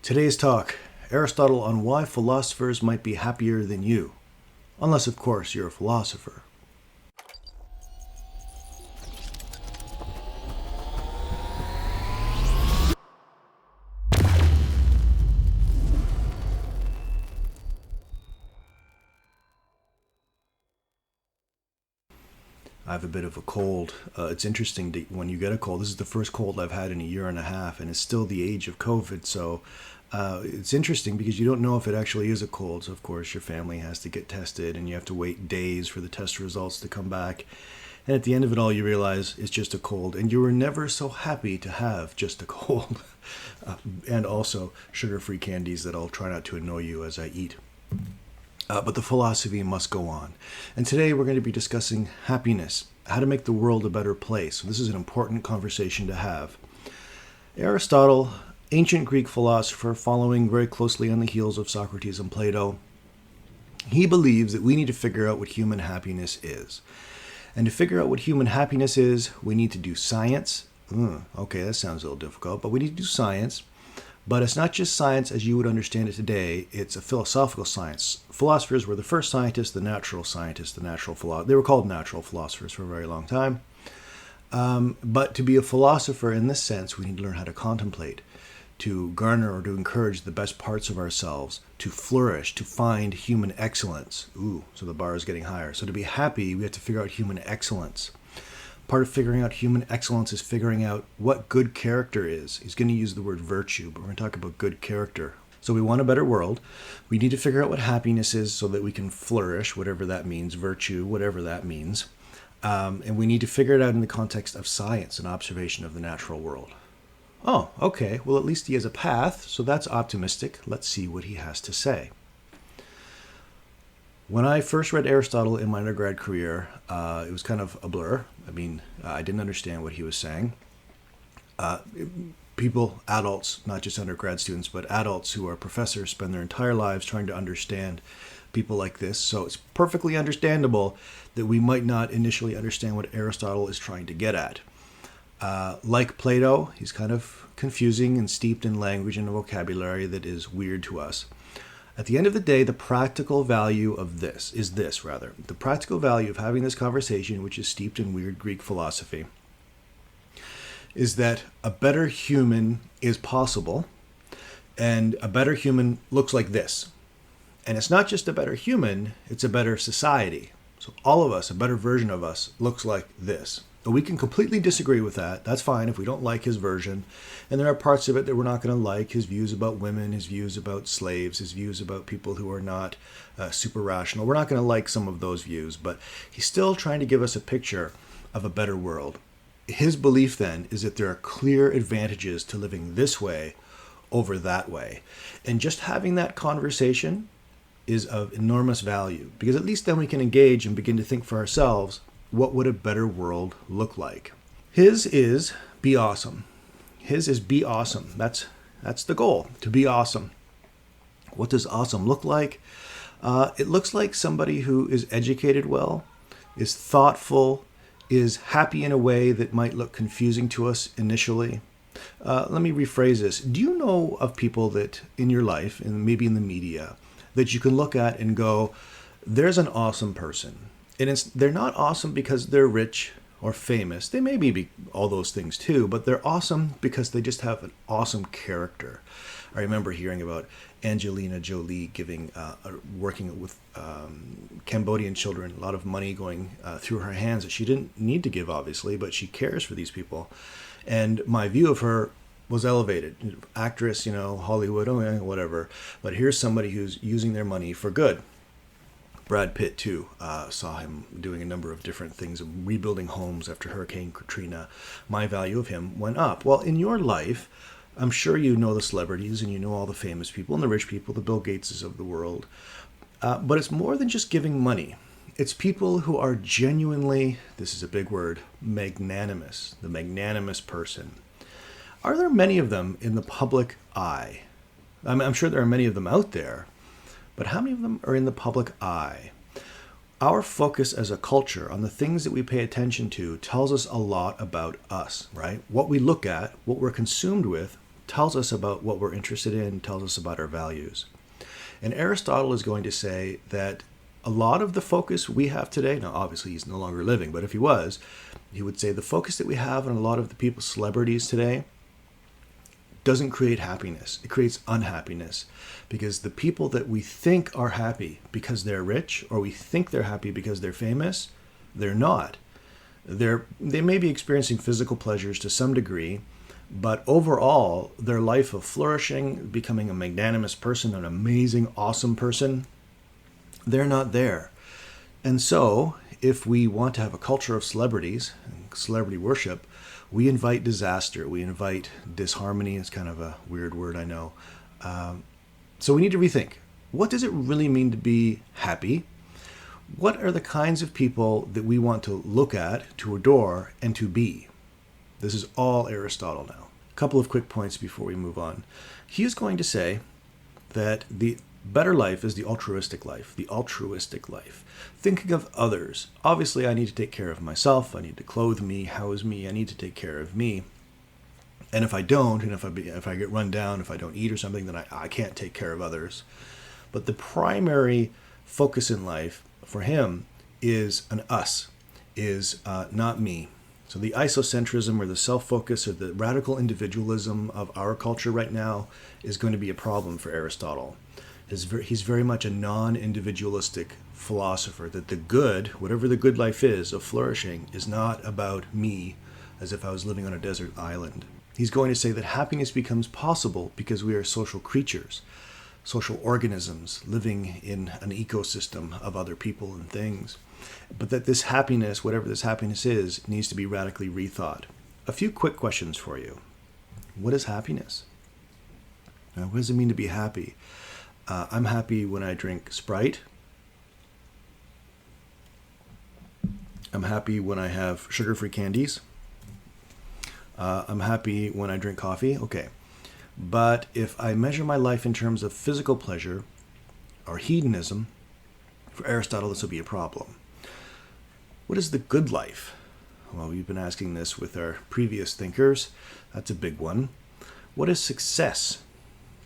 Today's talk, Aristotle on why philosophers might be happier than you. Unless, of course, you're a philosopher. I have a bit of a cold. It's interesting when you get a cold. This is the first cold I've had in a year and a half, and it's still the age of COVID. So it's interesting because you don't know if it actually is a cold. So, of course, your family has to get tested, and you have to wait days for the test results to come back. And at the end of it all, you realize it's just a cold. And you were never so happy to have just a cold. And also sugar-free candies that I'll try not to annoy you as I eat. But the philosophy must go on. And today we're going to be discussing happiness, how to make the world a better place. So this is an important conversation to have. Aristotle, ancient Greek philosopher, following very closely on the heels of Socrates and Plato, he believes that we need to figure out what human happiness is. And to figure out what human happiness is, we need to do science. Okay, that sounds a little difficult, but we need to do science. But it's not just science as you would understand it today. It's a philosophical science. Philosophers were the first scientists, the natural scientists, They were called natural philosophers for a very long time. But to be a philosopher in this sense, we need to learn how to contemplate, to garner or to encourage the best parts of ourselves, to flourish, to find human excellence. So the bar is getting higher. So to be happy, we have to figure out human excellence. Part of figuring out human excellence is figuring out what good character is. He's going to use the word virtue, but we're going to talk about good character. So we want a better world. We need to figure out what happiness is so that we can flourish, whatever that means, virtue, whatever that means. And we need to figure it out in the context of science and observation of the natural world. Oh, okay. Well, at least he has a path, so that's optimistic. Let's see what he has to say. When I first read Aristotle in my undergrad career, it was kind of a blur. I didn't understand what he was saying. People, adults, not just undergrad students, but adults who are professors spend their entire lives trying to understand people like this. So it's perfectly understandable that we might not initially understand what Aristotle is trying to get at. Like Plato, he's kind of confusing and steeped in language and a vocabulary that is weird to us. At the end of the day, the practical value of the practical value of having this conversation, which is steeped in weird Greek philosophy, is that a better human is possible, and a better human looks like this. And it's not just a better human, it's a better society. So all of us, a better version of us, looks like this. But we can completely disagree with that. That's fine if we don't like his version. And there are parts of it that we're not going to like. His views about women, his views about slaves, his views about people who are not super rational. We're not going to like some of those views, but he's still trying to give us a picture of a better world. His belief then is that there are clear advantages to living this way over that way. And just having that conversation is of enormous value, because at least then we can engage and begin to think for ourselves, what would a better world look like? His is be awesome. His is be awesome. That's the goal, to be awesome. What does awesome look like? It looks like somebody who is educated well, is thoughtful, is happy in a way that might look confusing to us initially. Let me rephrase this. Do you know of people that in your life, and maybe in the media, that you can look at and go, there's an awesome person? And they're not awesome because they're rich or famous. They may be all those things too, but they're awesome because they just have an awesome character. I remember hearing about Angelina Jolie working with Cambodian children, a lot of money going through her hands that she didn't need to give, obviously, but she cares for these people. And my view of her was elevated. Actress, Hollywood, whatever. But here's somebody who's using their money for good. Brad Pitt, too, saw him doing a number of different things, rebuilding homes after Hurricane Katrina. My value of him went up. Well, in your life, I'm sure you know the celebrities and you know all the famous people and the rich people, the Bill Gateses of the world. But it's more than just giving money. It's people who are genuinely, this is a big word, magnanimous, the magnanimous person. Are there many of them in the public eye? I'm sure there are many of them out there. But how many of them are in the public eye? Our focus as a culture on the things that we pay attention to tells us a lot about us, right? What we look at, what we're consumed with, tells us about what we're interested in, tells us about our values. And Aristotle is going to say that a lot of the focus we have today, now obviously he's no longer living, but if he was, he would say the focus that we have on a lot of the people, celebrities today, doesn't create happiness. It creates unhappiness, because the people that we think are happy because they're rich, or we think they're happy because they're famous, they're not. They may be experiencing physical pleasures to some degree, but overall, their life of flourishing, becoming a magnanimous person, an amazing, awesome person, they're not there. And so, if we want to have a culture of celebrities, celebrity worship, we invite disaster. We invite disharmony. It's kind of a weird word, I know. So we need to rethink. What does it really mean to be happy? What are the kinds of people that we want to look at, to adore, and to be? This is all Aristotle now. A couple of quick points before we move on. He is going to say that the better life is the altruistic life. The altruistic life. Thinking of others. Obviously, I need to take care of myself. I need to clothe me, house me. I need to take care of me. And if I don't, and if I get run down, if I don't eat or something, then I can't take care of others. But the primary focus in life for him is an us, is not me. So the isocentrism, or the self-focus, or the radical individualism of our culture right now is going to be a problem for Aristotle. He's very much a non-individualistic philosopher, that the good, whatever the good life is of flourishing, is not about me, as if I was living on a desert island. He's going to say that happiness becomes possible because we are social creatures, social organisms living in an ecosystem of other people and things. But that this happiness, whatever this happiness is, needs to be radically rethought. A few quick questions for you. What is happiness? Now, what does it mean to be happy? I'm happy when I drink Sprite. I'm happy when I have sugar-free candies. I'm happy when I drink coffee. Okay. But if I measure my life in terms of physical pleasure or hedonism, for Aristotle, this will be a problem. What is the good life? Well, we've been asking this with our previous thinkers. That's a big one. What is success?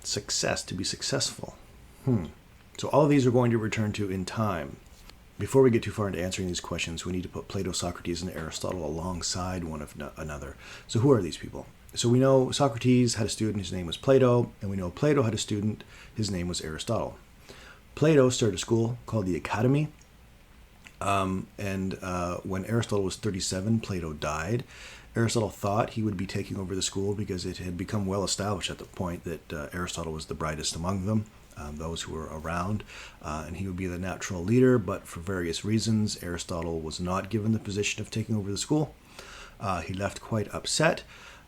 Success, to be successful. So all of these are going to return to in time. Before we get too far into answering these questions, we need to put Plato, Socrates, and Aristotle alongside one of another. So who are these people? So we know Socrates had a student, his name was Plato, and we know Plato had a student, his name was Aristotle. Plato started a school called the Academy, and when Aristotle was 37, Plato died. Aristotle thought he would be taking over the school because it had become well established at the point that Aristotle was the brightest among them. Those who were around, and he would be the natural leader, but for various reasons, Aristotle was not given the position of taking over the school. He left quite upset.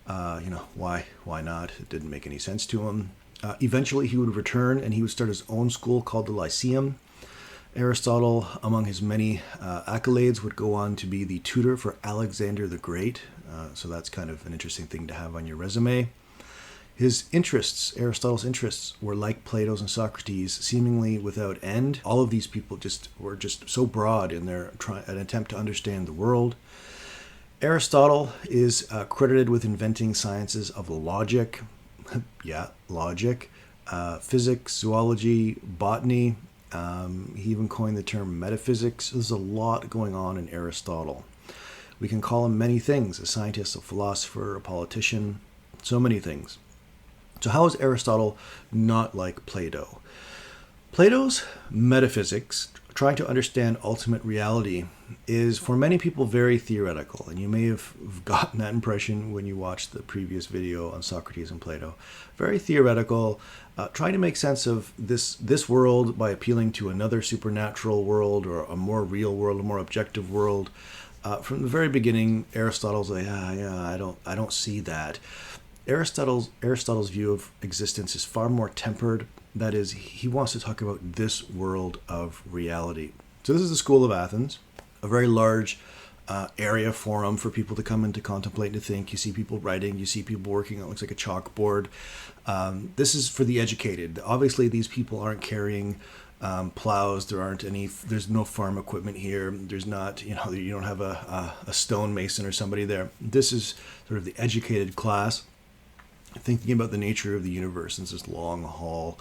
Why not? It didn't make any sense to him. Eventually, he would return, and he would start his own school called the Lyceum. Aristotle, among his many accolades, would go on to be the tutor for Alexander the Great. So that's kind of an interesting thing to have on your resume. His interests, Aristotle's interests, were like Plato's and Socrates, seemingly without end. All of these people were just so broad in their an attempt to understand the world. Aristotle is credited with inventing sciences of logic, logic, physics, zoology, botany. He even coined the term metaphysics. There's a lot going on in Aristotle. We can call him many things: a scientist, a philosopher, a politician, so many things. So how is Aristotle not like Plato? Plato's metaphysics, trying to understand ultimate reality, is for many people very theoretical. And you may have gotten that impression when you watched the previous video on Socrates and Plato. Very theoretical, trying to make sense of this world by appealing to another supernatural world, or a more real world, a more objective world. From the very beginning, Aristotle's like, I don't see that. Aristotle's view of existence is far more tempered. That is, he wants to talk about this world of reality. So this is the School of Athens, a very large area, forum for people to come and to contemplate and to think. You see people writing, you see people working on what looks like a chalkboard. This is for the educated. Obviously, these people aren't carrying plows. There's no farm equipment here. There's not, you don't have a stonemason or somebody there. This is sort of the educated class. thinking about the nature of the universe. And it's this long hall,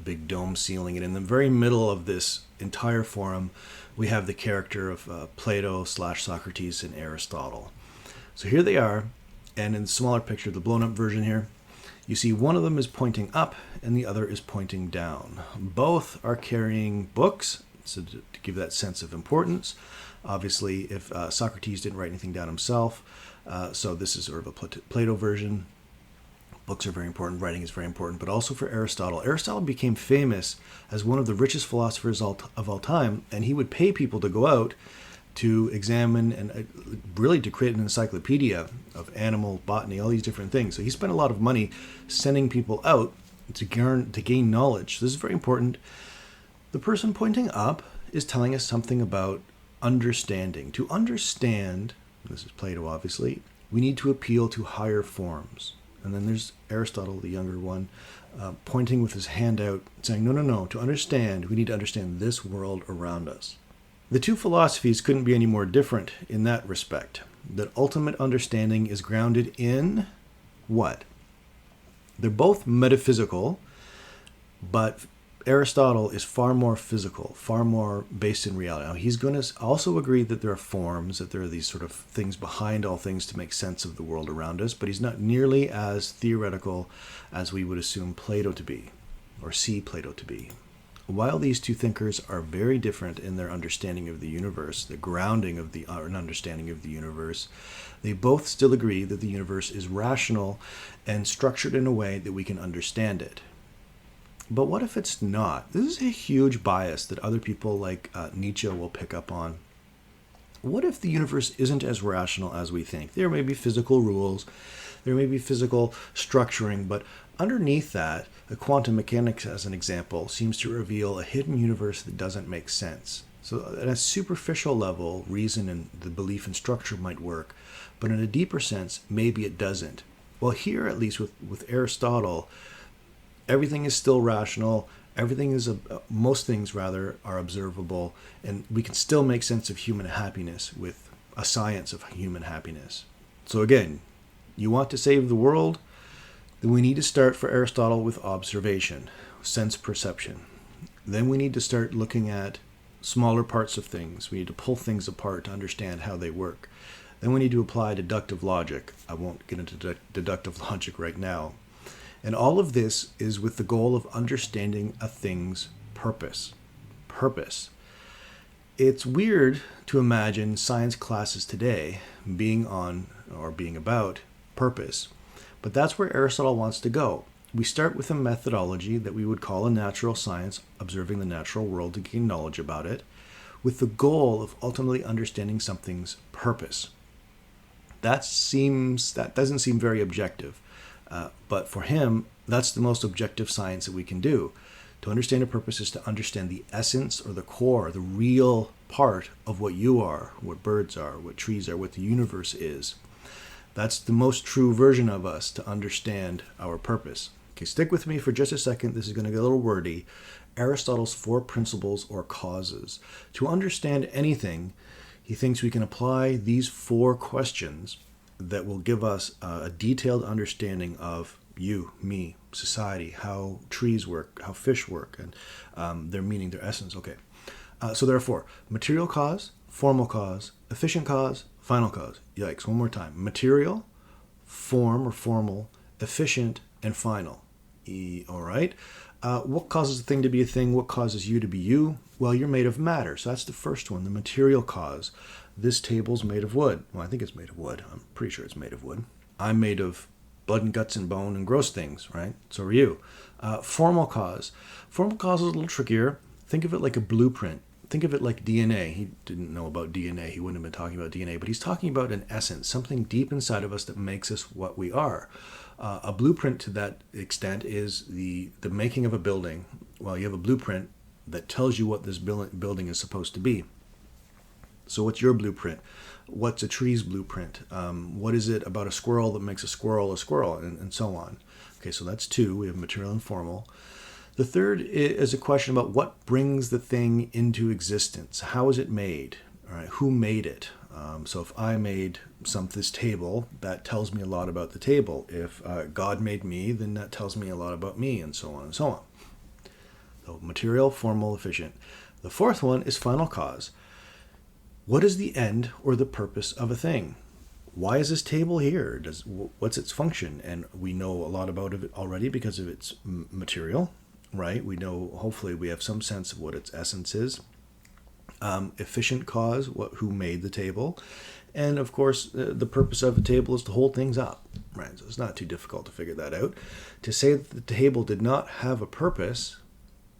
big dome ceiling. And in the very middle of this entire forum, we have the character of Plato / Socrates and Aristotle. So here they are. And in the smaller picture, the blown up version here, you see one of them is pointing up and the other is pointing down. Both are carrying books, so to give that sense of importance. Obviously, if Socrates didn't write anything down himself, so this is sort of a Plato version. Books are very important, writing is very important, but also for Aristotle. Aristotle became famous as one of the richest philosophers of all time, and he would pay people to go out to examine and really to create an encyclopedia of animal botany, all these different things. So he spent a lot of money sending people out to gain knowledge. This is very important. The person pointing up is telling us something about understanding. To understand, this is Plato obviously, we need to appeal to higher forms. And then there's Aristotle, the younger one, pointing with his hand out, saying, no, to understand, we need to understand this world around us. The two philosophies couldn't be any more different in that respect. That ultimate understanding is grounded in what? They're both metaphysical, but Aristotle is far more physical, far more based in reality. Now, he's going to also agree that there are forms, that there are these sort of things behind all things to make sense of the world around us, but he's not nearly as theoretical as we would assume Plato to be, or see Plato to be. While these two thinkers are very different in their understanding of the universe, the grounding of an understanding of the universe, they both still agree that the universe is rational and structured in a way that we can understand it. But what if it's not? This is a huge bias that other people like Nietzsche will pick up on. What if the universe isn't as rational as we think? There may be physical rules, there may be physical structuring, but underneath that, the quantum mechanics, as an example, seems to reveal a hidden universe that doesn't make sense. So at a superficial level, reason and the belief in structure might work, but in a deeper sense, maybe it doesn't. Well, here, at least with Aristotle, everything is still rational. Everything is, most things rather, are observable, and we can still make sense of human happiness with a science of human happiness. So again, you want to save the world? Then we need to start for Aristotle with observation, sense perception. Then we need to start looking at smaller parts of things. We need to pull things apart to understand how they work. Then we need to apply deductive logic. I won't get into deductive logic right now. And all of this is with the goal of understanding a thing's purpose. Purpose. It's weird to imagine science classes today being on or being about purpose. But that's where Aristotle wants to go. We start with a methodology that we would call a natural science, observing the natural world to gain knowledge about it, with the goal of ultimately understanding something's purpose. That doesn't seem very objective. But for him, that's the most objective science that we can do. To understand a purpose is to understand the essence or the core, the real part of what you are, what birds are, what trees are, what the universe is. That's the most true version of us, to understand our purpose. Okay, stick with me for just a second. This is going to get a little wordy. Aristotle's 4 principles or causes. To understand anything, he thinks we can apply these 4 questions that will give us a detailed understanding of you, me, society, how trees work, how fish work, and their meaning, their essence. Okay. So there are 4. Material cause, formal cause, efficient cause, final cause. Yikes, one more time. Material, form or formal, efficient, and final. All right. What causes a thing to be a thing? What causes you to be you? Well, you're made of matter. So that's the first one, the material cause. This table's made of wood. Well, I think it's made of wood. I'm pretty sure it's made of wood. I'm made of blood and guts and bone and gross things, right? So are you. Formal cause. Formal cause is a little trickier. Think of it like a blueprint. Think of it like DNA. He didn't know about DNA. He wouldn't have been talking about DNA, but he's talking about an essence, something deep inside of us that makes us what we are. A blueprint to that extent is the making of a building. Well, you have a blueprint that tells you what this building is supposed to be. So what's your blueprint? What's a tree's blueprint? What is it about a squirrel that makes a squirrel, and so on? Okay, so that's 2. We have material and formal. The third is a question about what brings the thing into existence. How is it made? All right, who made it? So if I made this table, that tells me a lot about the table. If God made me, then that tells me a lot about me, and so on and so on. So material, formal, efficient. The fourth one is final cause. What is the end or the purpose of a thing? Why is this table here? What's its function? And we know a lot about it already because of its material, right? We know, hopefully we have some sense of what its essence is. Efficient cause, who made the table. And of course, the purpose of the table is to hold things up, right? So it's not too difficult to figure that out. To say that the table did not have a purpose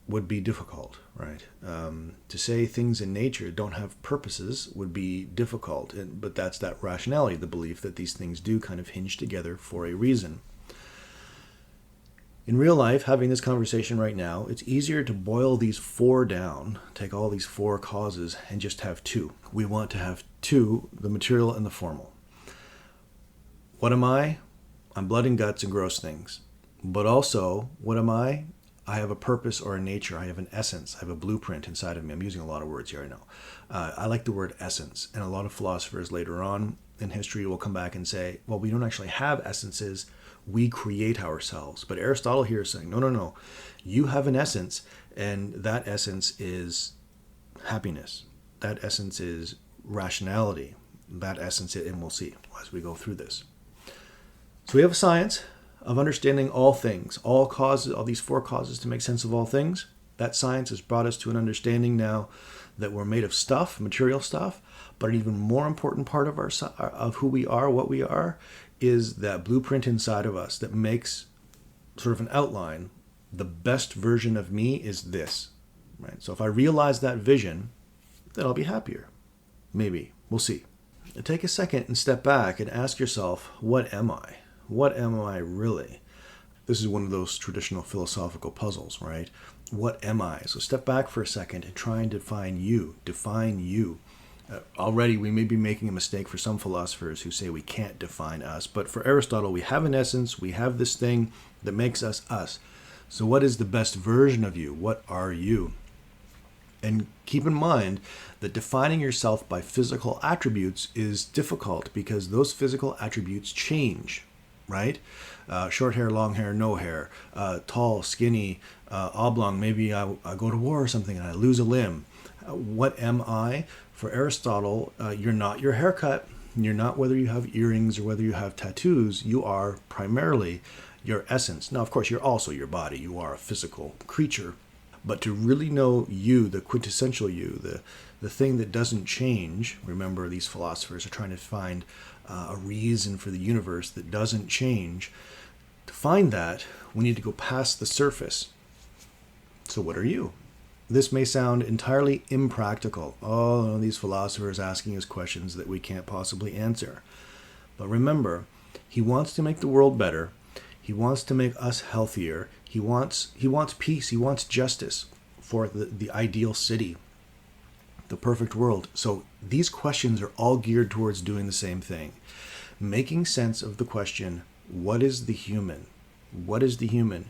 would be difficult, right? To say things in nature don't have purposes would be difficult, but that's that rationality, the belief that these things do kind of hinge together for a reason. In real life, having this conversation right now, it's easier to boil these four down, take all these four causes, and just have two. We want to have two, the material and the formal. What am I? I'm blood and guts and gross things. But also, what am I? I have a purpose or a nature. I have an essence. I have a blueprint inside of me. I'm using a lot of words here, I know. I like the word essence. And a lot of philosophers later on in history will come back and say, well, we don't actually have essences. We create ourselves. But Aristotle here is saying, no. You have an essence, and that essence is happiness. That essence is rationality. That essence, and we'll see as we go through this. So we have a science of understanding all things, all causes, all these four causes to make sense of all things. That science has brought us to an understanding now that we're made of stuff, material stuff, but an even more important part of who we are, what we are, is that blueprint inside of us that makes sort of an outline. The best version of me is this, right? So if I realize that vision, then I'll be happier. Maybe. We'll see. Take a second and step back and ask yourself, what am I? What am I really? This is one of those traditional philosophical puzzles, right? What am I? So step back for a second and try and define you. Define you. Already we may be making a mistake for some philosophers who say we can't define us, but for Aristotle, we have an essence, we have this thing that makes us us. So what is the best version of you? What are you? And keep in mind that defining yourself by physical attributes is difficult because those physical attributes change, right? Short hair, long hair, no hair, tall, skinny, oblong, maybe I go to war or something and I lose a limb. What am I? For Aristotle, you're not your haircut. You're not whether you have earrings or whether you have tattoos. You are primarily your essence. Now, of course, you're also your body. You are a physical creature. But to really know you, the quintessential you, the thing that doesn't change, remember these philosophers are trying to find a reason for the universe that doesn't change. To find that, we need to go past the surface. So what are you? This may sound entirely impractical. Oh, these philosophers asking us questions that we can't possibly answer. But remember, he wants to make the world better. He wants to make us healthier. He wants peace. He wants justice for the ideal city, the perfect world. So these questions are all geared towards doing the same thing. Making sense of the question, what is the human? What is the human?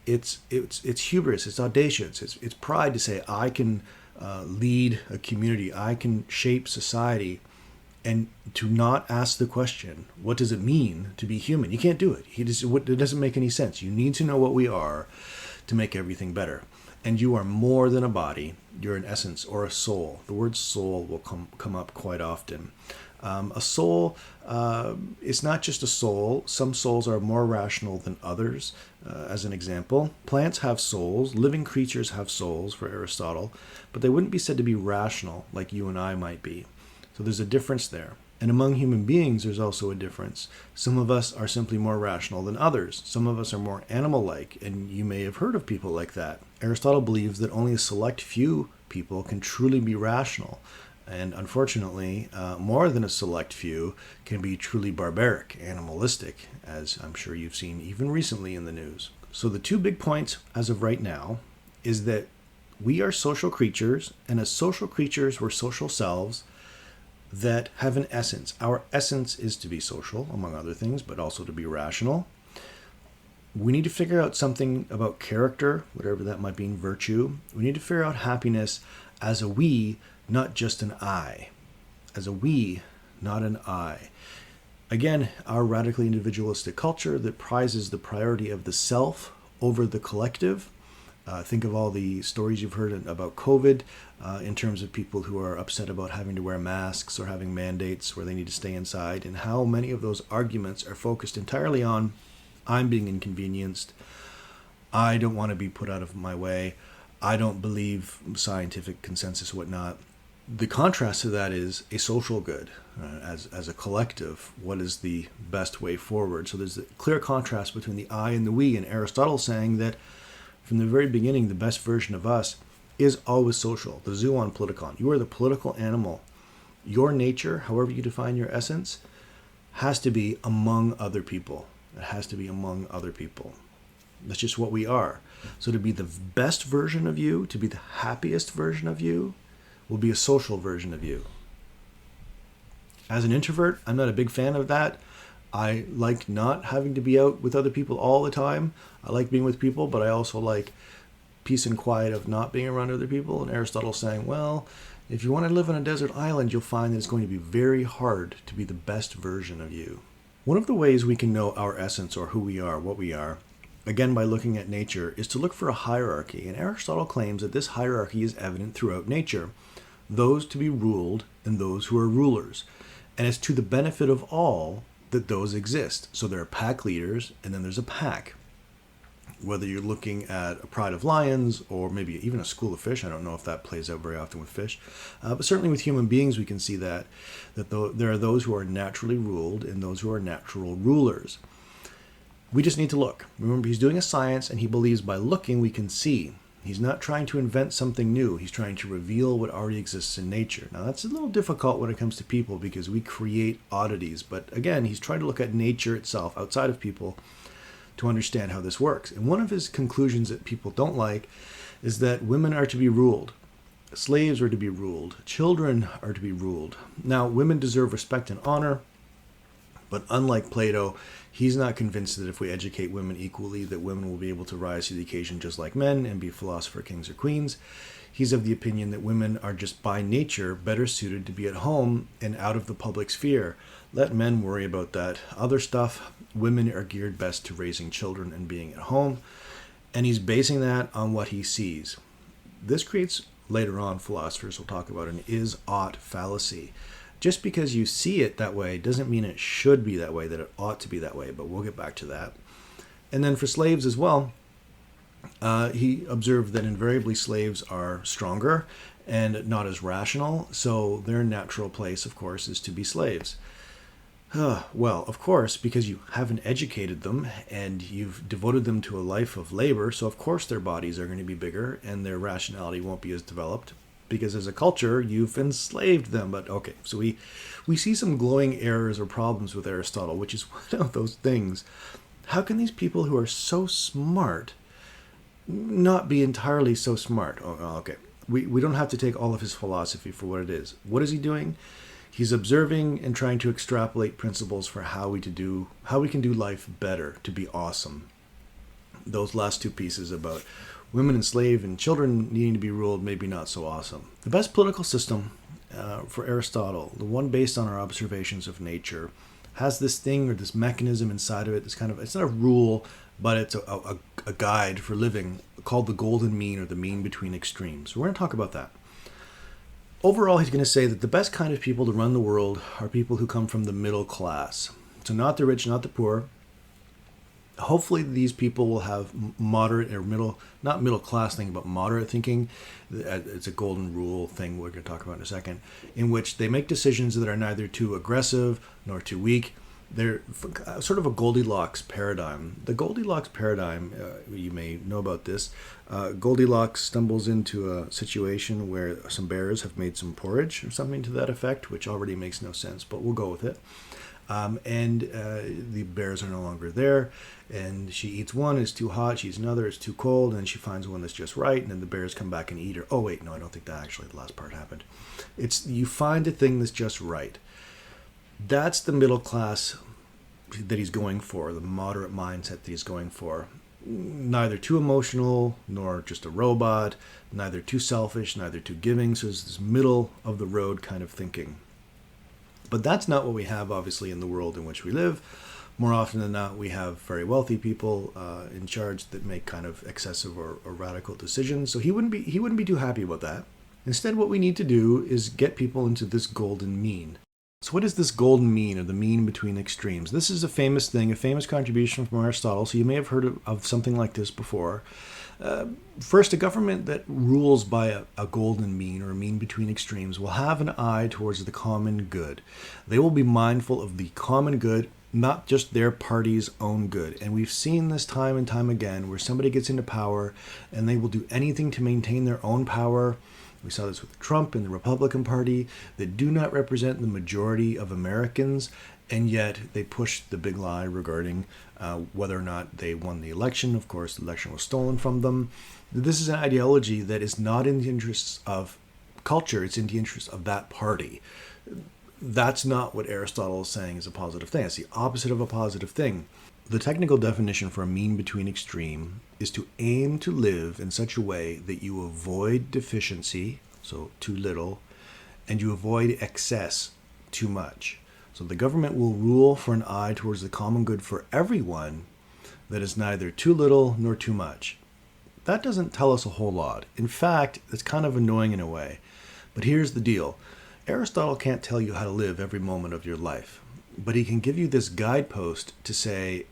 It's hubris, it's audacious, it's pride to say, I can lead a community, I can shape society, and to not ask the question, what does it mean to be human? You can't do it. It doesn't make any sense. You need to know what we are to make everything better. And you are more than a body. You're an essence or a soul. The word soul will come up quite often. A soul is not just a soul. Some souls are more rational than others. As an example, plants have souls. Living creatures have souls for Aristotle, but they wouldn't be said to be rational like you and I might be. So there's a difference there. And among human beings, there's also a difference. Some of us are simply more rational than others. Some of us are more animal-like, and you may have heard of people like that. Aristotle believes that only a select few people can truly be rational. And unfortunately, more than a select few can be truly barbaric, animalistic, as I'm sure you've seen even recently in the news. So the two big points as of right now is that we are social creatures, and as social creatures, we're social selves that have an essence. Our essence is to be social, among other things, but also to be rational. We need to figure out something about character, whatever that might mean, virtue. We need to figure out happiness as a we, not just an I. As a we, not an I. Again, our radically individualistic culture that prizes the priority of the self over the collective. Think of all the stories you've heard about COVID in terms of people who are upset about having to wear masks or having mandates where they need to stay inside, and how many of those arguments are focused entirely on I'm being inconvenienced, I don't want to be put out of my way, I don't believe scientific consensus, whatnot. The contrast to that is a social good. As a collective, what is the best way forward? So there's a clear contrast between the I and the we, and Aristotle saying that from the very beginning, the best version of us is always social, the zoon politikon. You are the political animal. Your nature, however you define your essence, has to be among other people. It has to be among other people. That's just what we are. So to be the best version of you, to be the happiest version of you, will be a social version of you. As an introvert, I'm not a big fan of that. I like not having to be out with other people all the time. I like being with people, but I also like peace and quiet of not being around other people. And Aristotle's saying, well, if you want to live on a desert island, you'll find that it's going to be very hard to be the best version of you. One of the ways we can know our essence, or who we are, what we are, again by looking at nature, is to look for a hierarchy. And Aristotle claims that this hierarchy is evident throughout nature. Those to be ruled and those who are rulers. And it's to the benefit of all that those exist. So there are pack leaders, and then there's a pack. Whether you're looking at a pride of lions or maybe even a school of fish, I don't know if that plays out very often with fish, but certainly with human beings we can see that there are those who are naturally ruled and those who are natural rulers. We just need to look. Remember, he's doing a science, and he believes by looking we can see. He's not trying to invent something new. He's trying to reveal what already exists in nature. Now, that's a little difficult when it comes to people because we create oddities. But again, he's trying to look at nature itself outside of people to understand how this works. And one of his conclusions that people don't like is that women are to be ruled. Slaves are to be ruled. Children are to be ruled. Now, women deserve respect and honor. But unlike Plato, he's not convinced that if we educate women equally, that women will be able to rise to the occasion just like men and be philosopher kings or queens. He's of the opinion that women are just by nature better suited to be at home and out of the public sphere. Let men worry about that other stuff. Women are geared best to raising children and being at home. And he's basing that on what he sees. This creates, later on, philosophers will talk about an is-ought fallacy. Just because you see it that way doesn't mean it should be that way, that it ought to be that way, but we'll get back to that. And then for slaves as well, he observed that invariably slaves are stronger and not as rational, so their natural place, of course, is to be slaves. Well, of course, because you haven't educated them and you've devoted them to a life of labor, so of course their bodies are going to be bigger and their rationality won't be as developed. Because as a culture, you've enslaved them. But okay, so we see some glowing errors or problems with Aristotle, which is one of those things. How can these people who are so smart not be entirely so smart? Oh, okay, we don't have to take all of his philosophy for what it is. What is he doing? He's observing and trying to extrapolate principles for how we can do life better, to be awesome. Those last two pieces about women enslaved and children needing to be ruled, maybe not so awesome. The best political system for Aristotle, the one based on our observations of nature, has this thing or this mechanism inside of it. This kind of, it's not a rule, but it's a guide for living called the golden mean, or the mean between extremes. So we're going to talk about that. Overall, he's going to say that the best kind of people to run the world are people who come from the middle class. So not the rich, not the poor. Hopefully these people will have moderate or not middle class thinking, but moderate thinking. It's a golden rule thing we're going to talk about in a second, in which they make decisions that are neither too aggressive nor too weak. They're sort of a Goldilocks paradigm. The Goldilocks paradigm, you may know about this. Goldilocks stumbles into a situation where some bears have made some porridge or something to that effect, which already makes no sense, but we'll go with it. And the bears are no longer there, and she eats one, it's too hot, she eats another, it's too cold, and then she finds one that's just right, and then the bears come back and eat her. Oh wait, no, I don't think that actually the last part happened. It's, you find a thing that's just right. That's the middle class that he's going for, the moderate mindset that he's going for. Neither too emotional, nor just a robot, neither too selfish, neither too giving, so it's this middle of the road kind of thinking. But that's not what we have, obviously, in the world in which we live. More often than not, we have very wealthy people in charge that make kind of excessive or radical decisions. So he wouldn't be too happy about that. Instead, what we need to do is get people into this golden mean. So what is this golden mean, or the mean between extremes? This is a famous thing, a famous contribution from Aristotle. So you may have heard of something like this before. First, a government that rules by a golden mean, or a mean between extremes, will have an eye towards the common good. They will be mindful of the common good, not just their party's own good. And we've seen this time and time again, where somebody gets into power and they will do anything to maintain their own power. We saw this with Trump and the Republican Party, that do not represent the majority of Americans, and yet they push the big lie regarding whether or not they won the election. Of course, the election was stolen from them. This is an ideology that is not in the interests of culture, it's in the interests of that party. That's not what Aristotle is saying is a positive thing. It's the opposite of a positive thing. The technical definition for a mean between extreme is to aim to live in such a way that you avoid deficiency, so too little, and you avoid excess, too much. So the government will rule for an eye towards the common good for everyone that is neither too little nor too much. That doesn't tell us a whole lot. In fact, it's kind of annoying in a way. But here's the deal. Aristotle can't tell you how to live every moment of your life, but he can give you this guidepost to say,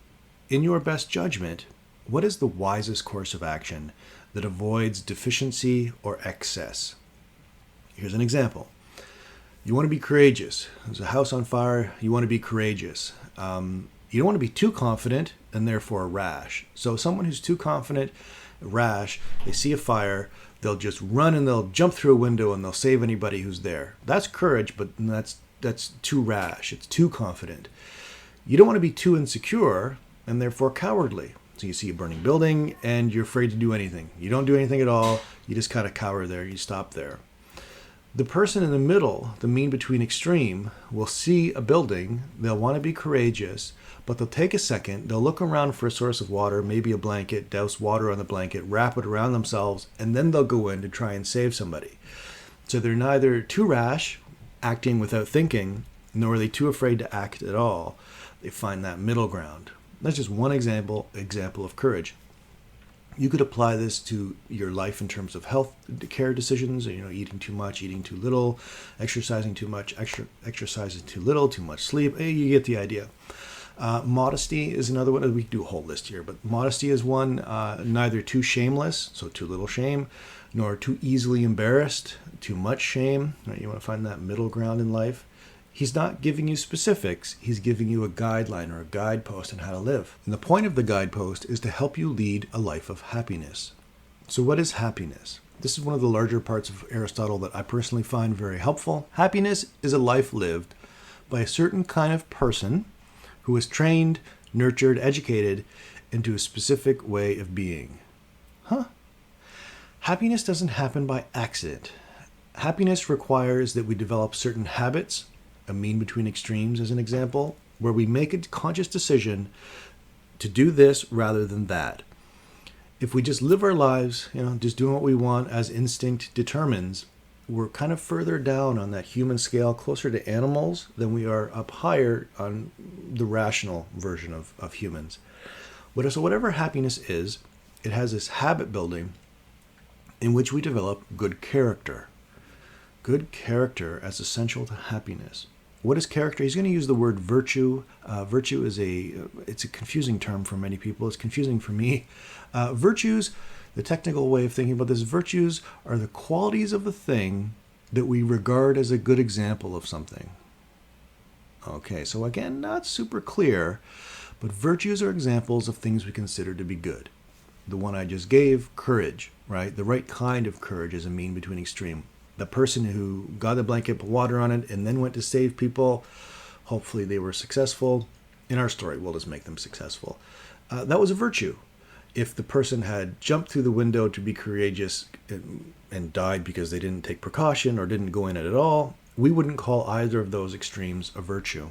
in your best judgment, what is the wisest course of action that avoids deficiency or excess? Here's an example. You want to be courageous. There's a house on fire. You want to be courageous. You don't want to be too confident and therefore rash. So someone who's too confident, rash, they see a fire, they'll just run and they'll jump through a window and they'll save anybody who's there. That's courage, but that's too rash. It's too confident. You don't want to be too insecure and therefore cowardly. So you see a burning building and you're afraid to do anything. You don't do anything at all. You just kind of cower there. You stop there. The person in the middle, the mean between extreme, will see a building. They'll want to be courageous, but they'll take a second. They'll look around for a source of water, maybe a blanket, douse water on the blanket, wrap it around themselves, and then they'll go in to try and save somebody. So they're neither too rash, acting without thinking, nor are they too afraid to act at all. They find that middle ground. That's just one example of courage. You could apply this to your life in terms of health care decisions, eating too much, eating too little, exercising too much, exercising too little, too much sleep. You get the idea. Modesty is another one. We could do a whole list here, but modesty is one. Neither too shameless, so too little shame, nor too easily embarrassed, too much shame. Right? You want to find that middle ground in life. He's not giving you specifics. He's giving you a guideline or a guidepost on how to live. And the point of the guidepost is to help you lead a life of happiness. So what is happiness? This is one of the larger parts of Aristotle that I personally find very helpful. Happiness is a life lived by a certain kind of person who is trained, nurtured, educated into a specific way of being. Happiness doesn't happen by accident. Happiness requires that we develop certain habits, a mean between extremes as an example, where we make a conscious decision to do this rather than that. If we just live our lives, just doing what we want as instinct determines, we're kind of further down on that human scale, closer to animals than we are up higher on the rational version of humans. So whatever happiness is, it has this habit building in which we develop good character. Good character as essential to happiness. What is character? He's going to use the word virtue. Virtue is it's a confusing term for many people. It's confusing for me. Virtues, the technical way of thinking about this, virtues are the qualities of the thing that we regard as a good example of something. Okay, so again, not super clear, but virtues are examples of things we consider to be good. The one I just gave, courage, right? The right kind of courage is a mean between extreme. The person who got a blanket, put water on it, and then went to save people, hopefully they were successful. In our story, we'll just make them successful. That was a virtue. If the person had jumped through the window to be courageous and died because they didn't take precaution or didn't go in it at all, we wouldn't call either of those extremes a virtue.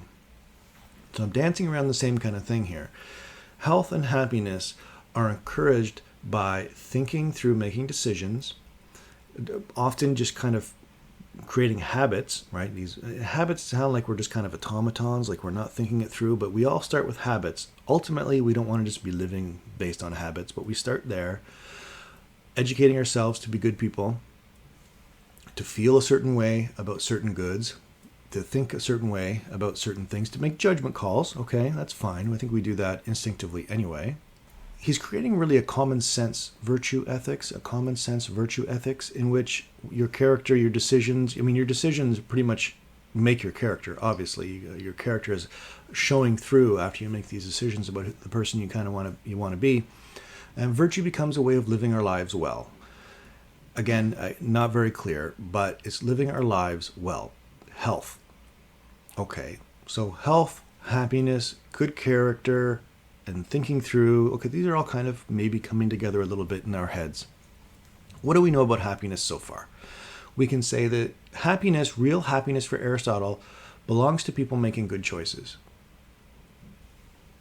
So I'm dancing around the same kind of thing here. Health and happiness are encouraged by thinking through making decisions, often just kind of creating habits, right? These habits sound like we're just kind of automatons, like we're not thinking it through, but we all start with habits. Ultimately, we don't want to just be living based on habits, but we start there, educating ourselves to be good people, to feel a certain way about certain goods, to think a certain way about certain things, to make judgment calls. Okay, that's fine. I think we do that instinctively anyway. He's creating really a common sense virtue ethics, in which your character, your decisions pretty much make your character, obviously. Your character is showing through after you make these decisions about the person you kind of want to be. And virtue becomes a way of living our lives well. Again, not very clear, but it's living our lives well. Health. Okay, so health, happiness, good character, and thinking through, okay, these are all kind of maybe coming together a little bit in our heads. What do we know about happiness so far? We can say that happiness, real happiness for Aristotle, belongs to people making good choices.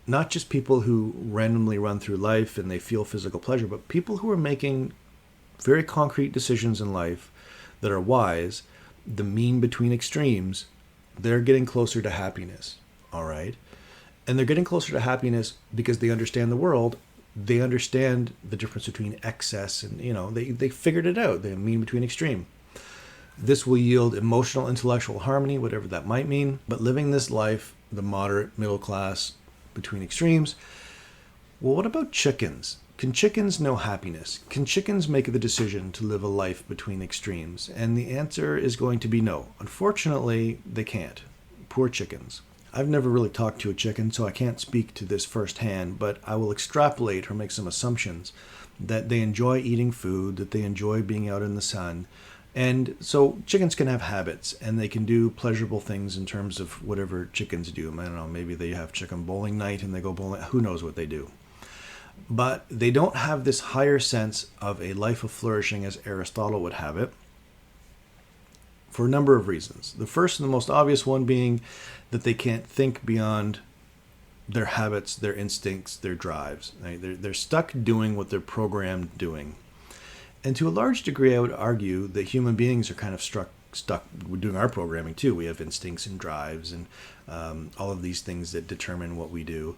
Not just people who randomly run through life and they feel physical pleasure, but people who are making very concrete decisions in life that are wise, the mean between extremes. They're getting closer to happiness, all right? And they're getting closer to happiness because they understand the world. They understand the difference between excess and, they figured it out. They mean between extreme. This will yield emotional, intellectual harmony, whatever that might mean. But living this life, the moderate, middle class, between extremes. Well, what about chickens? Can chickens know happiness? Can chickens make the decision to live a life between extremes? And the answer is going to be no. Unfortunately, they can't. Poor chickens. I've never really talked to a chicken, so I can't speak to this firsthand, but I will extrapolate or make some assumptions that they enjoy eating food, that they enjoy being out in the sun. And so chickens can have habits, and they can do pleasurable things in terms of whatever chickens do. I don't know, maybe they have chicken bowling night and they go bowling. Who knows what they do? But they don't have this higher sense of a life of flourishing as Aristotle would have it, for a number of reasons. The first and the most obvious one being that they can't think beyond their habits, their instincts, their drives. Right? They're stuck doing what they're programmed doing. And to a large degree, I would argue that human beings are kind of stuck doing our programming too. We have instincts and drives and all of these things that determine what we do.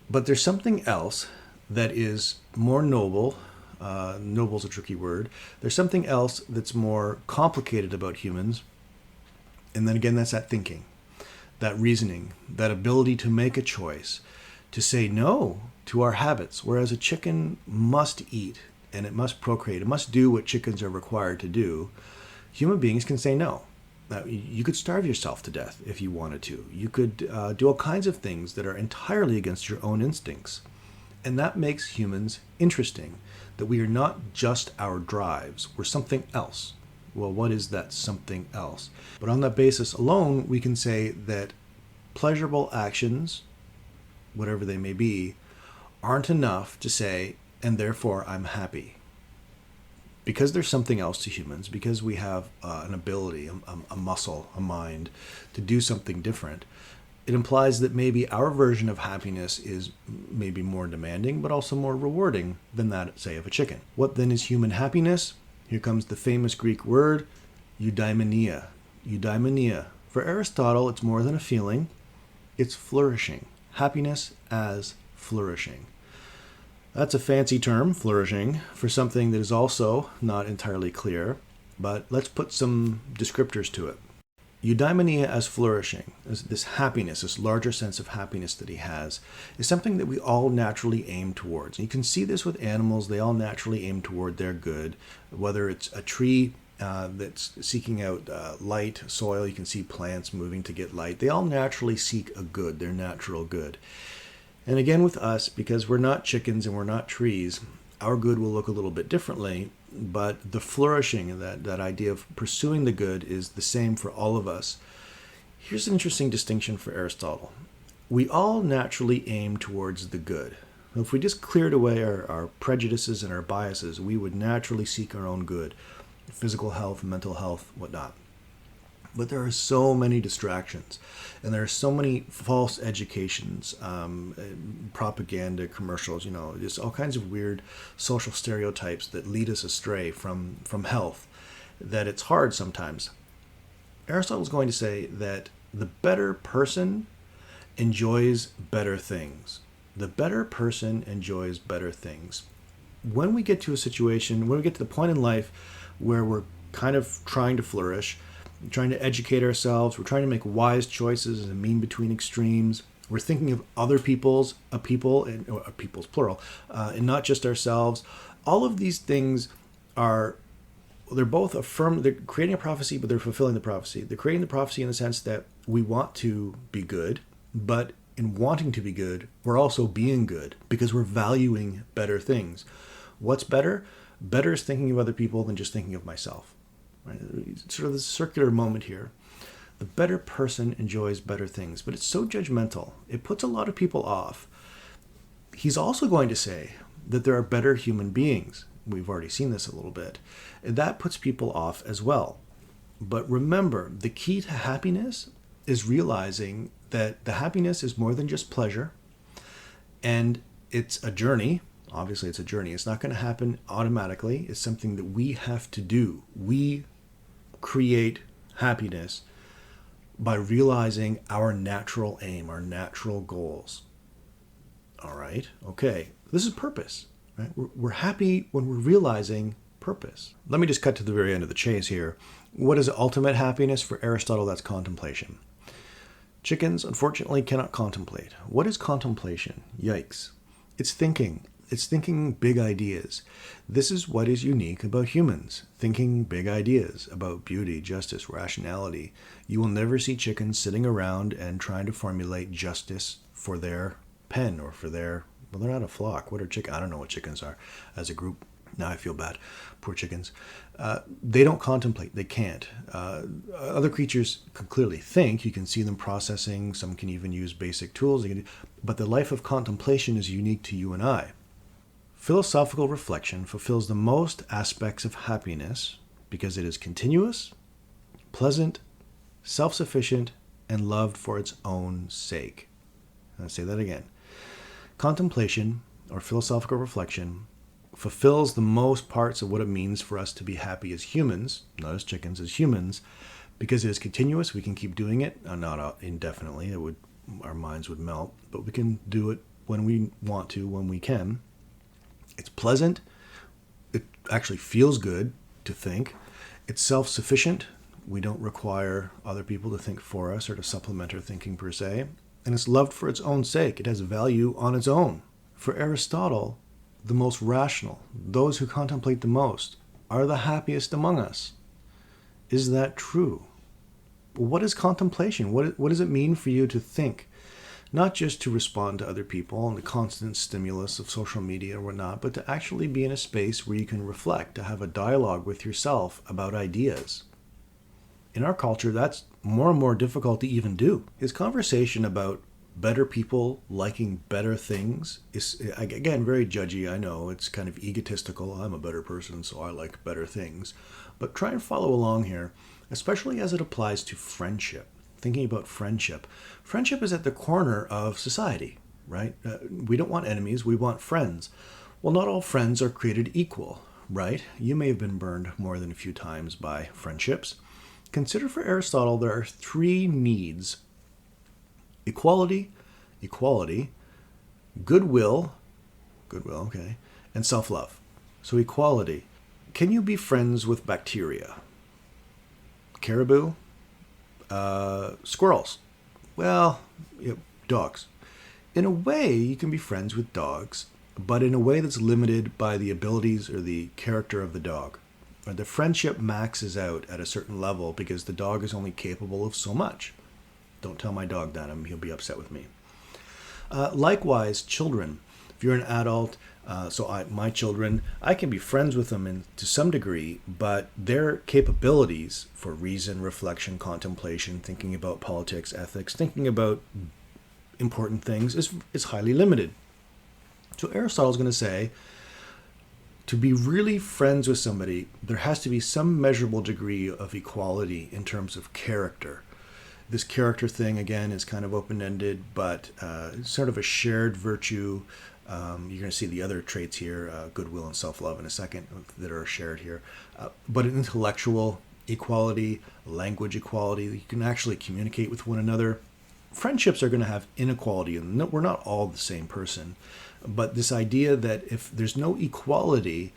But there's something else that is more noble. Noble's a tricky word. There's something else that's more complicated about humans. And then again, that's that thinking, that reasoning, that ability to make a choice, to say no to our habits. Whereas a chicken must eat and it must procreate. It must do what chickens are required to do. Human beings can say no. Now, you could starve yourself to death if you wanted to. You could do all kinds of things that are entirely against your own instincts. And that makes humans interesting, that we are not just our drives. We're something else. Well, what is that something else? But on that basis alone, we can say that pleasurable actions, whatever they may be, aren't enough to say, and therefore I'm happy. Because there's something else to humans, because we have an ability, a muscle, a mind to do something different, it implies that maybe our version of happiness is maybe more demanding, but also more rewarding than that, say, of a chicken. What then is human happiness? Here comes the famous Greek word, eudaimonia. Eudaimonia. For Aristotle, it's more than a feeling. It's flourishing. Happiness as flourishing. That's a fancy term, flourishing, for something that is also not entirely clear, but let's put some descriptors to it. Eudaimonia as flourishing, as this happiness, this larger sense of happiness that he has, is something that we all naturally aim towards. And you can see this with animals. They all naturally aim toward their good, whether it's a tree that's seeking out light, soil. You can see plants moving to get light. They all naturally seek a good, their natural good. And again with us, because we're not chickens and we're not trees, our good will look a little bit differently, but the flourishing, that idea of pursuing the good, is the same for all of us. Here's an interesting distinction for Aristotle. We all naturally aim towards the good. If we just cleared away our prejudices and our biases, we would naturally seek our own good, physical health, mental health, whatnot. But there are so many distractions, and there are so many false educations, propaganda, commercials, just all kinds of weird social stereotypes that lead us astray from health, that it's hard sometimes. Aristotle's going to say that the better person enjoys better things. The better person enjoys better things. When we get to a situation, when we get to the point in life where we're kind of trying to flourish, trying to educate ourselves, we're trying to make wise choices and mean between extremes, we're thinking of other people's, people's plural, and not just ourselves. All of these things they're both they're creating a prophecy, but they're fulfilling the prophecy. They're creating the prophecy in the sense that we want to be good, but in wanting to be good, we're also being good because we're valuing better things. What's better? Better is thinking of other people than just thinking of myself. Right? Sort of this circular moment here. The better person enjoys better things, but it's so judgmental. It puts a lot of people off. He's also going to say that there are better human beings. We've already seen this a little bit. And that puts people off as well. But remember, the key to happiness is realizing that the happiness is more than just pleasure. And it's a journey. Obviously, it's a journey. It's not going to happen automatically. It's something that we have to do. We create happiness by realizing our natural aim, our natural goals. All right, okay. This is purpose. Right? We're happy when we're realizing purpose. Let me just cut to the very end of the chase here. What is ultimate happiness? For Aristotle, that's contemplation. Chickens, unfortunately, cannot contemplate. What is contemplation? Yikes. It's thinking. It's thinking big ideas. This is what is unique about humans, thinking big ideas about beauty, justice, rationality. You will never see chickens sitting around and trying to formulate justice for their pen or for their, well, they're not a flock. What are chickens? I don't know what chickens are as a group. Now I feel bad. Poor chickens. They don't contemplate. They can't. Other creatures can clearly think. You can see them processing. Some can even use basic tools. But the life of contemplation is unique to you and I. Philosophical reflection fulfills the most aspects of happiness because it is continuous, pleasant, self-sufficient, and loved for its own sake. I'll say that again. Contemplation, or philosophical reflection, fulfills the most parts of what it means for us to be happy as humans, not as chickens, as humans, because it is continuous. We can keep doing it, not indefinitely. Our minds would melt, but we can do it when we want to, when we can. It's pleasant. It actually feels good to think. It's self-sufficient. We don't require other people to think for us or to supplement our thinking per se. And it's loved for its own sake. It has value on its own. For Aristotle, the most rational, those who contemplate the most, are the happiest among us. Is that true? What is contemplation? What does it mean for you to think? Not just to respond to other people and the constant stimulus of social media or whatnot, but to actually be in a space where you can reflect, to have a dialogue with yourself about ideas. In our culture, that's more and more difficult to even do. His conversation about better people liking better things is, again, very judgy. I know it's kind of egotistical. I'm a better person, so I like better things. But try and follow along here, especially as it applies to friendship. Thinking about friendship. Friendship is at the corner of society, right? We don't want enemies, we want friends. Well, not all friends are created equal, right? You may have been burned more than a few times by friendships. Consider for Aristotle, there are three needs: equality, goodwill, okay, and self-love. So equality. Can you be friends with bacteria? Caribou? Squirrels. Well, dogs. In a way, you can be friends with dogs, but in a way that's limited by the abilities or the character of the dog. Or the friendship maxes out at a certain level because the dog is only capable of so much. Don't tell my dog that, he'll be upset with me. Likewise, children. If you're an adult, my children, I can be friends with them to some degree, but their capabilities for reason, reflection, contemplation, thinking about politics, ethics, thinking about important things is highly limited. So Aristotle's going to say, to be really friends with somebody, there has to be some measurable degree of equality in terms of character. This character thing, again, is kind of open-ended, but it's sort of a shared virtue. You're going to see the other traits here, goodwill and self-love in a second, that are shared here. But an intellectual equality, language equality. You can actually communicate with one another. Friendships are going to have inequality, and we're not all the same person. But this idea that if there's no equality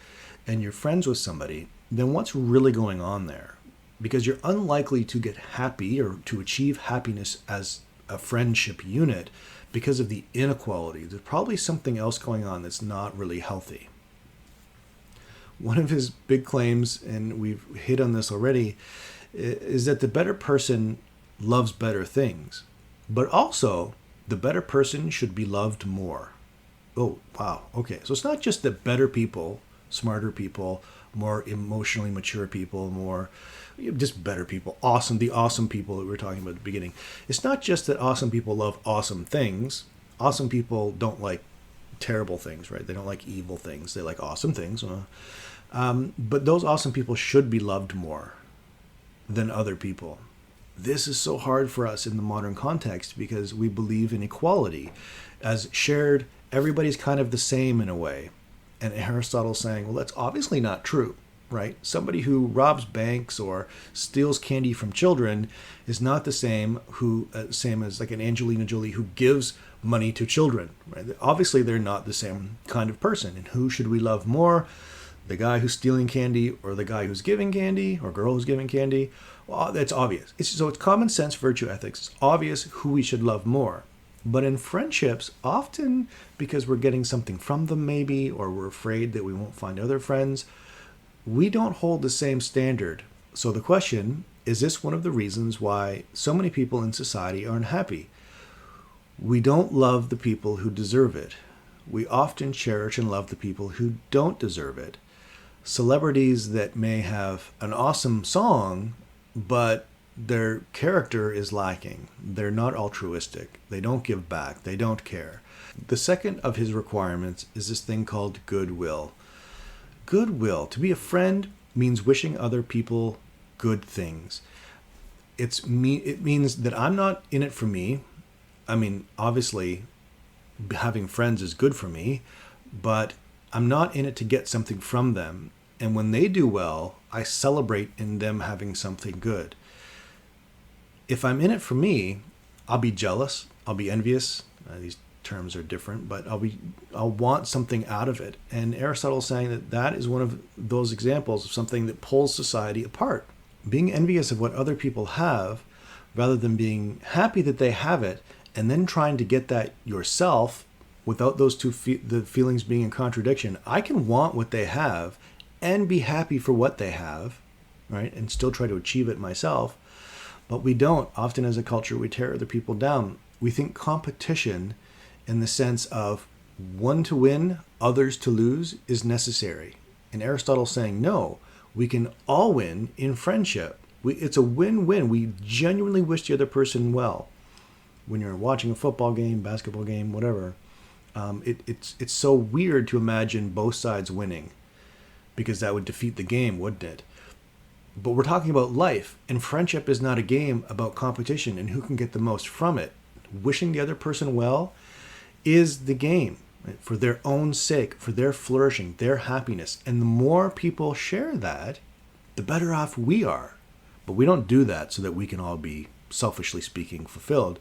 and you're friends with somebody, then what's really going on there? Because you're unlikely to get happy or to achieve happiness as a friendship unit because of the inequality. There's probably something else going on that's not really healthy. One of his big claims, and we've hit on this already, is that the better person loves better things, but also the better person should be loved more. Oh, wow. Okay. So it's not just that better people, smarter people, more emotionally mature people, more just better people, the awesome people that we were talking about at the beginning. It's not just that awesome people love awesome things. Awesome people don't like terrible things, right? They don't like evil things. They like awesome things. But those awesome people should be loved more than other people. This is so hard for us in the modern context because we believe in equality as shared. Everybody's kind of the same in a way. And Aristotle's saying, well, that's obviously not true, right? Somebody who robs banks or steals candy from children is not the same as like an Angelina Jolie who gives money to children, right? Obviously, they're not the same kind of person. And who should we love more? The guy who's stealing candy or the guy who's giving candy or girl who's giving candy? Well, that's obvious. So it's common sense virtue ethics. It's obvious who we should love more. But in friendships, often because we're getting something from them maybe, or we're afraid that we won't find other friends, we don't hold the same standard. So the question, is this one of the reasons why so many people in society are unhappy? We don't love the people who deserve it. We often cherish and love the people who don't deserve it. Celebrities that may have an awesome song, but their character is lacking. They're not altruistic. They don't give back. They don't care. The second of his requirements is this thing called goodwill. Goodwill. To be a friend means wishing other people good things. It means that I'm not in it for me. I mean, obviously, having friends is good for me, but I'm not in it to get something from them. And when they do well, I celebrate in them having something good. If I'm in it for me, I'll be jealous. I'll be envious. These terms are different, but I'll want something out of it. And Aristotle's saying that is one of those examples of something that pulls society apart. Being envious of what other people have, rather than being happy that they have it, and then trying to get that yourself without those the feelings being in contradiction. I can want what they have and be happy for what they have, right? And still try to achieve it myself. But we don't. Often as a culture, we tear other people down. We think competition in the sense of one to win, others to lose is necessary. And Aristotle's saying, no, we can all win in friendship. It's a win-win. We genuinely wish the other person well. When you're watching a football game, basketball game, whatever, it's so weird to imagine both sides winning because that would defeat the game, wouldn't it? But we're talking about life, and friendship is not a game about competition and who can get the most from it. Wishing the other person well is the game, right? For their own sake, for their flourishing, their happiness. And the more people share that, the better off we are. But we don't do that so that we can all be, selfishly speaking, fulfilled.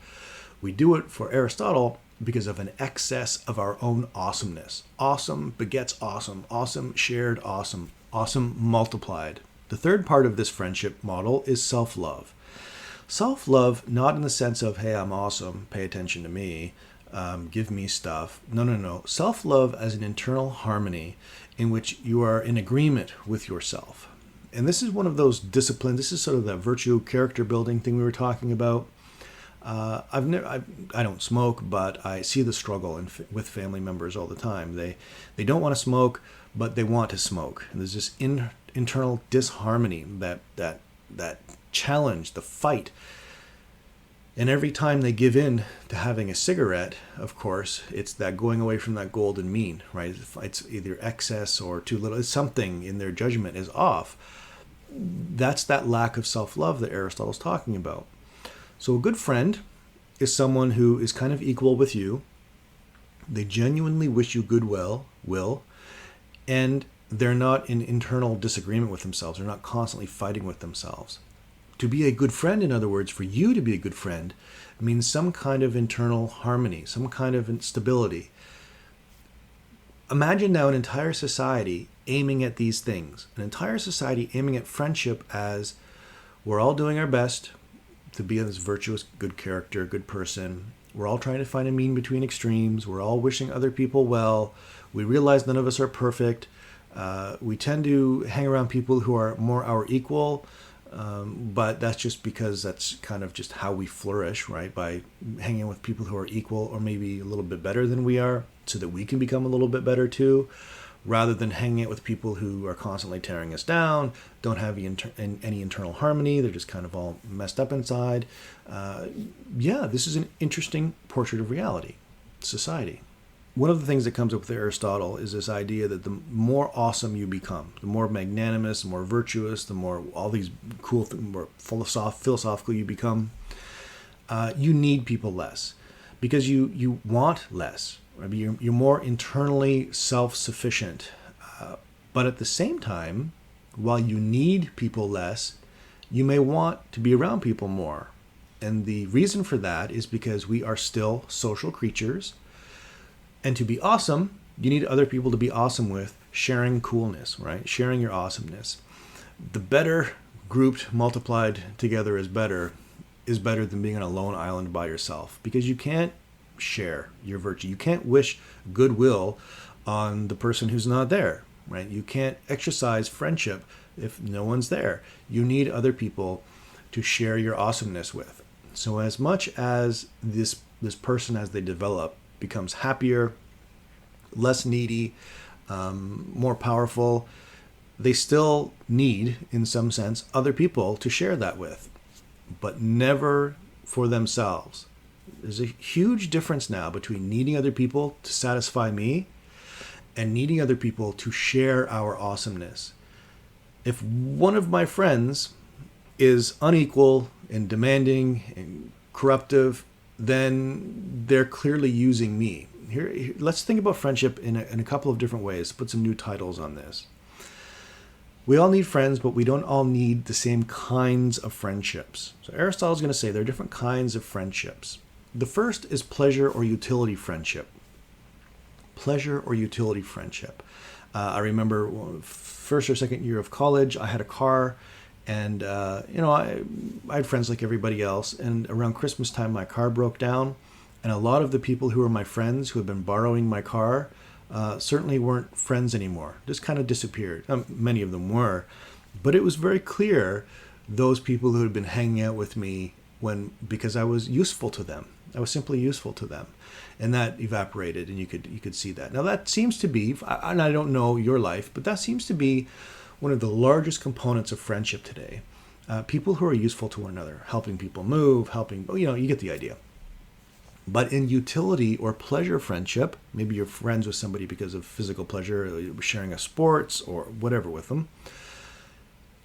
We do it for Aristotle because of an excess of our own awesomeness. Awesome begets awesome. Awesome shared awesome. Awesome multiplied. The third part of this friendship model is self-love. Self-love, not in the sense of, hey, I'm awesome, pay attention to me, give me stuff. No. Self-love as an internal harmony in which you are in agreement with yourself. And this is one of those disciplines. This is sort of the virtue character building thing we were talking about. I don't smoke, but I see the struggle with family members all the time. They don't want to smoke, but they want to smoke. And there's this internal disharmony, that challenge, the fight. And every time they give in to having a cigarette, of course, it's that going away from that golden mean, right? It's either excess or too little. It's something in their judgment is off. That's that lack of self-love that Aristotle's talking about. So a good friend is someone who is kind of equal with you. They genuinely wish you good will, and they're not in internal disagreement with themselves. They're not constantly fighting with themselves. To be a good friend, in other words, for you to be a good friend, means some kind of internal harmony, some kind of stability. Imagine now an entire society aiming at these things, an entire society aiming at friendship as we're all doing our best to be this virtuous, good character, good person. We're all trying to find a mean between extremes. We're all wishing other people well. We realize none of us are perfect. We tend to hang around people who are more our equal, but that's just because that's kind of just how we flourish, right? By hanging with people who are equal or maybe a little bit better than we are so that we can become a little bit better too, rather than hanging out with people who are constantly tearing us down, don't have any internal harmony. They're just kind of all messed up inside. This is an interesting portrait of reality, society. One of the things that comes up with Aristotle is this idea that the more awesome you become, the more magnanimous, the more virtuous, the more all these cool things, more philosophical you become, you need people less because you want less. I mean, you're more internally self-sufficient. But at the same time, while you need people less, you may want to be around people more. And the reason for that is because we are still social creatures. And to be awesome, you need other people to be awesome with, sharing coolness, right? Sharing your awesomeness. The better grouped, multiplied together is better than being on a lone island by yourself, because you can't share your virtue. You can't wish goodwill on the person who's not there, right? You can't exercise friendship if no one's there. You need other people to share your awesomeness with. So as much as this person, as they develop, becomes happier, less needy, more powerful, they still need, in some sense, other people to share that with, but never for themselves. There's a huge difference now between needing other people to satisfy me and needing other people to share our awesomeness. If one of my friends is unequal and demanding and corruptive, then they're clearly using me. Here, let's think about friendship in a couple of different ways. Put some new titles on this. We all need friends, but we don't all need the same kinds of friendships. So Aristotle's going to say there are different kinds of friendships. The first is pleasure or utility friendship. Pleasure or utility friendship. I remember first or second year of college, I had a car, and I had friends like everybody else. And around Christmas time, my car broke down, and a lot of the people who were my friends who had been borrowing my car certainly weren't friends anymore. Just kind of disappeared. Many of them were, but it was very clear those people who had been hanging out with me because I was useful to them. I was simply useful to them, and that evaporated, and you could see that. Now that seems to be, and I don't know your life, but that seems to be one of the largest components of friendship today. People who are useful to one another, helping people move, you get the idea. But in utility or pleasure friendship, maybe you're friends with somebody because of physical pleasure, or you're sharing a sports or whatever with them.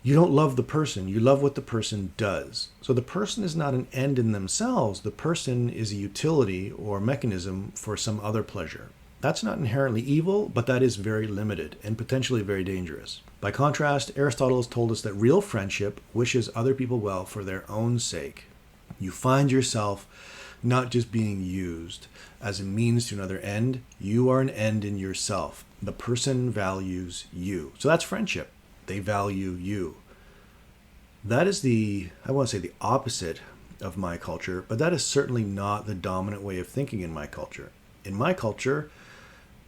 You don't love the person, you love what the person does. So the person is not an end in themselves. The person is a utility or mechanism for some other pleasure. That's not inherently evil, but that is very limited and potentially very dangerous. By contrast, Aristotle has told us that real friendship wishes other people well for their own sake. You find yourself not just being used as a means to another end. You are an end in yourself. The person values you. So that's friendship. They value you. That is I want to say the opposite of my culture, but that is certainly not the dominant way of thinking in my culture. In my culture,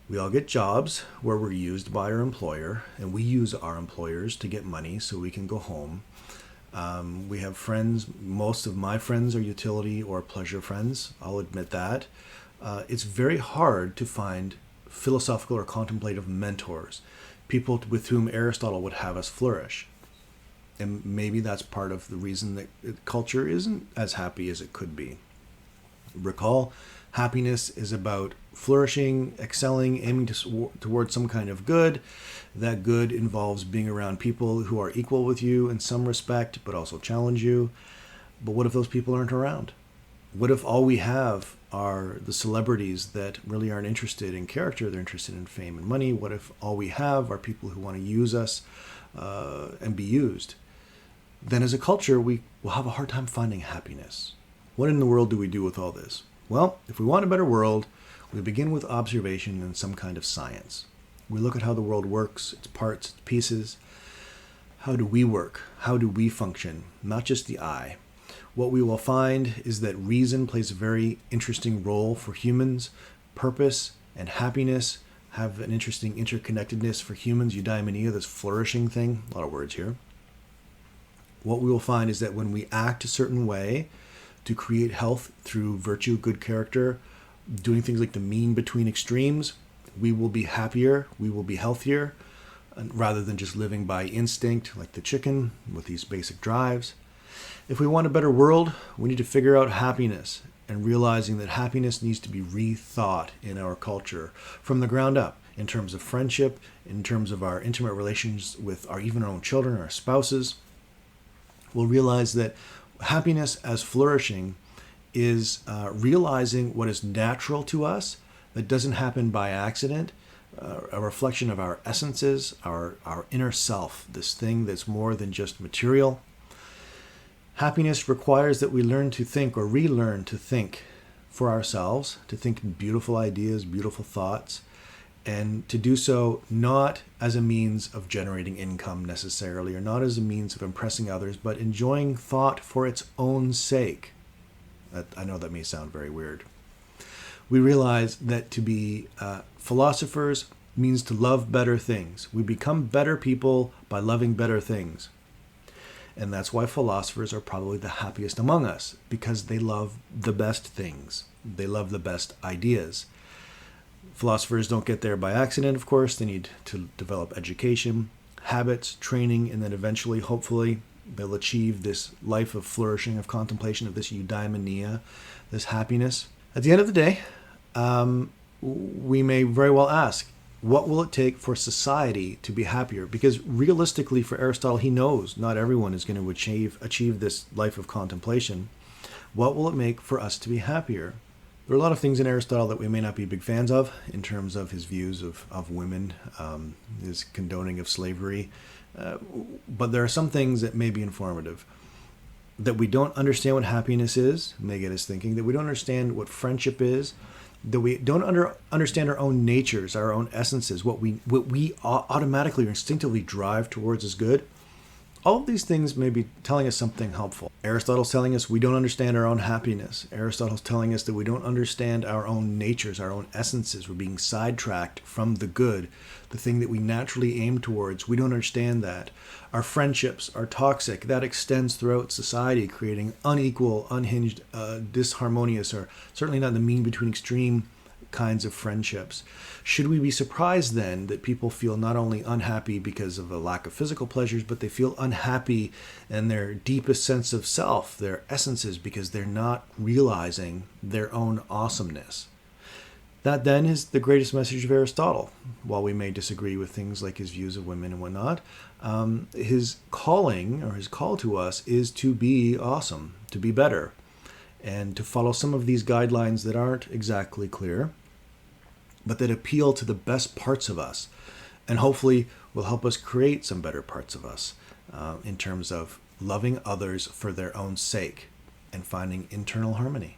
we all get jobs where we're used by our employer, and we use our employers to get money so we can go home. We have friends. Most of my friends are utility or pleasure friends. I'll admit that. It's very hard to find philosophical or contemplative mentors, people with whom Aristotle would have us flourish. And maybe that's part of the reason that culture isn't as happy as it could be. Recall, happiness is about flourishing, excelling, aiming towards some kind of good. That good involves being around people who are equal with you in some respect, but also challenge you. But what if those people aren't around? What if all we have are the celebrities that really aren't interested in character, they're interested in fame and money? What if all we have are people who want to use us and be used? Then as a culture, we will have a hard time finding happiness. What in the world do we do with all this? Well, if we want a better world, we begin with observation and some kind of science. We look at how the world works, its parts, its pieces. How do we work? How do we function? Not just the I. What we will find is that reason plays a very interesting role for humans. Purpose and happiness have an interesting interconnectedness for humans. Eudaimonia, this flourishing thing. A lot of words here. What we will find is that when we act a certain way to create health through virtue, good character, doing things like the mean between extremes, we will be happier, we will be healthier, rather than just living by instinct like the chicken with these basic drives. If we want a better world, we need to figure out happiness and realizing that happiness needs to be rethought in our culture from the ground up in terms of friendship, in terms of our intimate relations with even our own children, our spouses. We'll realize that happiness as flourishing is realizing what is natural to us that doesn't happen by accident, a reflection of our essences, our inner self, this thing that's more than just material. Happiness requires that we learn to think or relearn to think for ourselves, to think beautiful ideas, beautiful thoughts, and to do so not as a means of generating income necessarily, or not as a means of impressing others, but enjoying thought for its own sake. I know that may sound very weird. We realize that to be philosophers means to love better things. We become better people by loving better things. And that's why philosophers are probably the happiest among us, because they love the best things. They love the best ideas. Philosophers don't get there by accident, of course. They need to develop education, habits, training, and then eventually, hopefully, they'll achieve this life of flourishing, of contemplation, of this eudaimonia, this happiness. At the end of the day, we may very well ask, what will it take for society to be happier? Because realistically, for Aristotle, he knows not everyone is going to achieve this life of contemplation. What will it make for us to be happier? There are a lot of things in Aristotle that we may not be big fans of in terms of his views of women, his condoning of slavery. But there are some things that may be informative. That we don't understand what happiness is, may get us thinking. That we don't understand what friendship is. That we don't understand our own natures, our own essences, what we automatically or instinctively drive towards as good. All of these things may be telling us something helpful. Aristotle's telling us we don't understand our own happiness. Aristotle's telling us that we don't understand our own natures, our own essences. We're being sidetracked from the good, the thing that we naturally aim towards. We don't understand that. Our friendships are toxic. That extends throughout society, creating unequal, unhinged, disharmonious, or certainly not the mean between extreme kinds of friendships. Should we be surprised then that people feel not only unhappy because of a lack of physical pleasures, but they feel unhappy in their deepest sense of self, their essences, because they're not realizing their own awesomeness? That then is the greatest message of Aristotle. While we may disagree with things like his views of women and whatnot, his calling or his call to us is to be awesome, to be better, and to follow some of these guidelines that aren't exactly clear, but that appeal to the best parts of us, and hopefully will help us create some better parts of us in terms of loving others for their own sake and finding internal harmony.